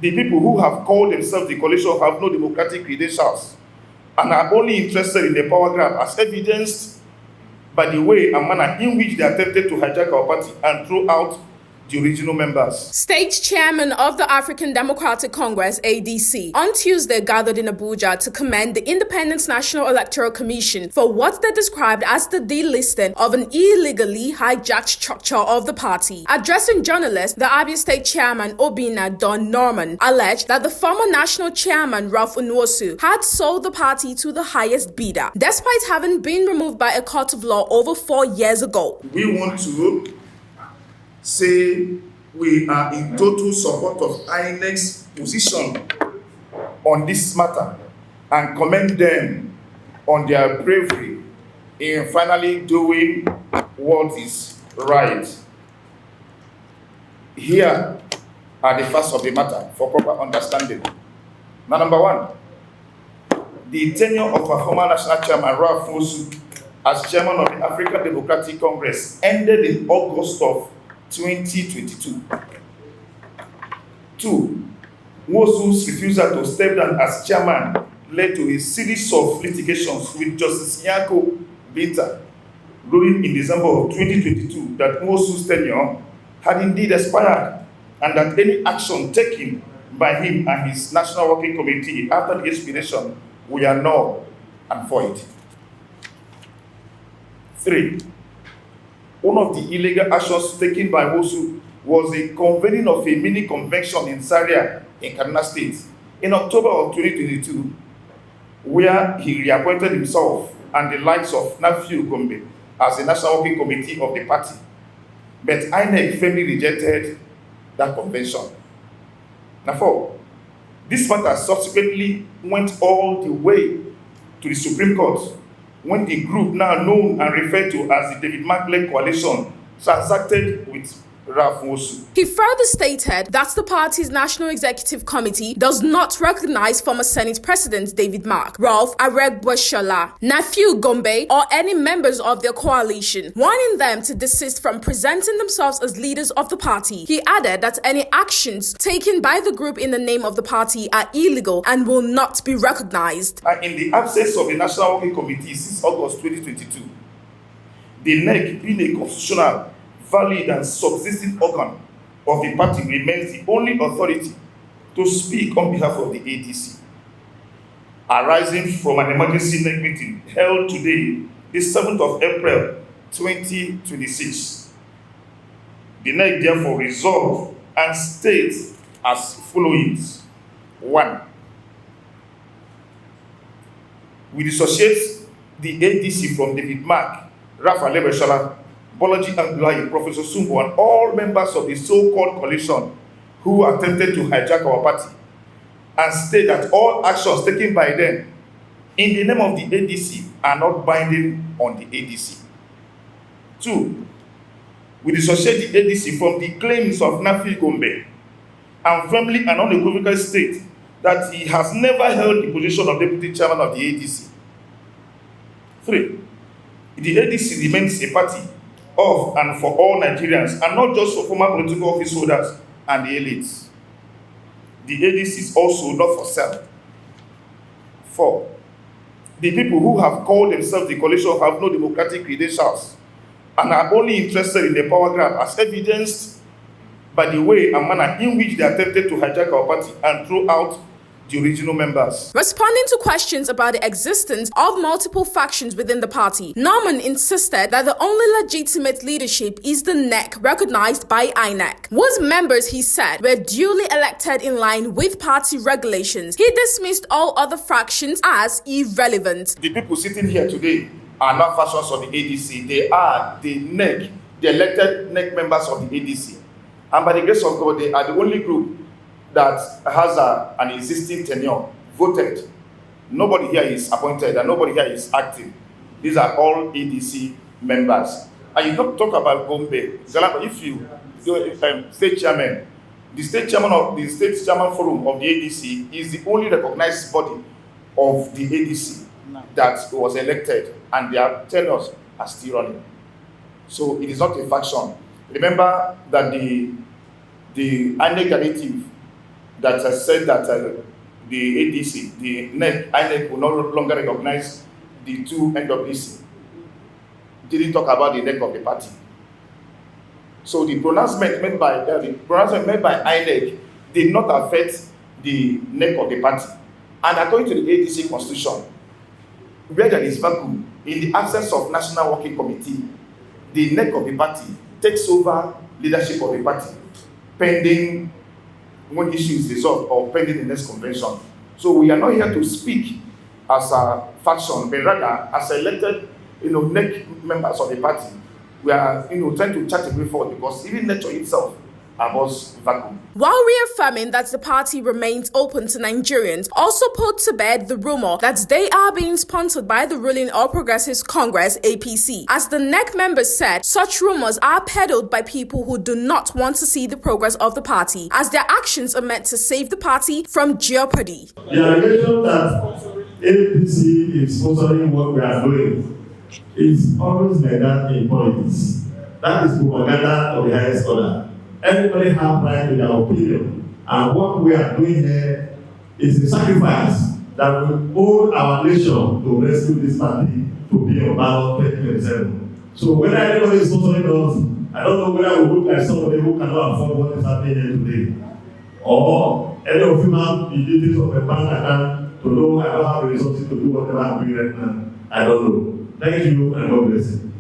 The people who have called themselves the coalition have no democratic credentials and are only interested in the power grab, as evidenced by the way and manner in which they attempted to hijack our party and throw out the original members. State Chairman of the African Democratic Congress, ADC, on Tuesday gathered in Abuja to commend the Independent National Electoral Commission for what they described as the delisting of an illegally hijacked structure of the party. Addressing journalists, the Abia State Chairman, Obinna Don Norman, alleged that the former national chairman, Nwosu, had sold the party to the highest bidder, despite having been removed by a court of law over 4 years ago. We want to say we are in total support of INEC's position on this matter and commend them on their bravery in finally doing what is right. Here are the facts of the matter for proper understanding. Now, number one, the tenure of our former national chairman, Nwosu, as chairman of the African Democratic Congress ended in August of 2022. 2. Nwosu's refusal to step down as chairman led to a series of litigations with Justice Nyako Binta, ruling in December of 2022 that Nwosu's tenure had indeed expired and that any action taken by him and his National Working Committee after the expiration were null and void. 3. One of the illegal actions taken by Nwosu was the convening of a mini convention in Zaria in Kaduna State in October of 2022, where he reappointed himself and the likes of Gombe as the National Working Committee of the party. But INEC firmly rejected that convention. Now, 4. This matter subsequently went all the way to the Supreme Court, when the group now known and referred to as the David Mark-led coalition transacted with Nwosu. He further stated that the party's National Executive Committee does not recognize former Senate President David Mark, Ralph Aregbesola, nephew Gombe, or any members of their coalition, warning them to desist from presenting themselves as leaders of the party. He added that any actions taken by the group in the name of the party are illegal and will not be recognized. In the absence of the National Working Committee since August 2022, the NEC, being a constitutional, valid and subsisting organ of the party, remains the only authority to speak on behalf of the ADC. Arising from an emergency NEC meeting held today, the 7th of April 2026, the NEC therefore resolved and states as follows. 1. We dissociate the ADC from David Mark, Aregbesola, Bolaji Abdullahi, Professor Sumbo, and all members of the so-called coalition who attempted to hijack our party, and state that all actions taken by them in the name of the ADC are not binding on the ADC. 2. We dissociate the ADC from the claims of Nafi Gombe and firmly and unequivocally state that he has never held the position of deputy chairman of the ADC. 3. The ADC remains a party of and for all Nigerians, and not just for former political office holders and the elites. The ADC is also not for sale. 4. The people who have called themselves the coalition have no democratic credentials and are only interested in the power grab, as evidenced by the way and manner in which they attempted to hijack our party and throw out the original members. Responding to questions about the existence of multiple factions within the party, Norman insisted that the only legitimate leadership is the NEC, recognized by INEC, whose members, he said, were duly elected in line with party regulations. He dismissed all other factions as irrelevant. The people sitting here today are not factions of the ADC. They are the NEC, the elected NEC members of the ADC. And by the grace of God, they are the only group that has an existing tenure, voted. Nobody here is appointed and nobody here is acting. These are all ADC members. And you don't talk about Gombe. If you state chairman, the state chairman of the state chairman forum of the ADC is the only recognized body of the ADC that was elected, and their tenures are still running. So it is not a faction. Remember that the INEC narrative that said that the ADC, the NEC, INEC will no longer recognize the two NWC. Didn't talk about the neck of the party. So the pronouncement made by INEC did not affect the neck of the party. And according to the ADC constitution, where there is vacuum, in the absence of National Working Committee, the neck of the party takes over leadership of the party, pending one issue is resolved or pending the next convention. So we are not here to speak as a faction, but rather as elected, NEC members of the party. We are, trying to chart a way forward because even nature itself was vacuum. While reaffirming that the party remains open to Nigerians, also put to bed the rumor that they are being sponsored by the ruling All Progressives Congress (APC). As the NEC members said, such rumors are peddled by people who do not want to see the progress of the party, as their actions are meant to save the party from jeopardy. The allegation that APC is sponsoring what we are doing is always like that in politics. That is propaganda of the highest order. Everybody has right to their opinion, and what we are doing here is a sacrifice that will hold our nation to rescue this party to be on ballot 2027. So whether anybody is sponsoring us, I don't know whether we look like somebody who cannot afford what is happening here today, or any of you have the details of a bank account to know I don't have the resources to do whatever I'm doing right now. I don't know. Thank you and God bless you.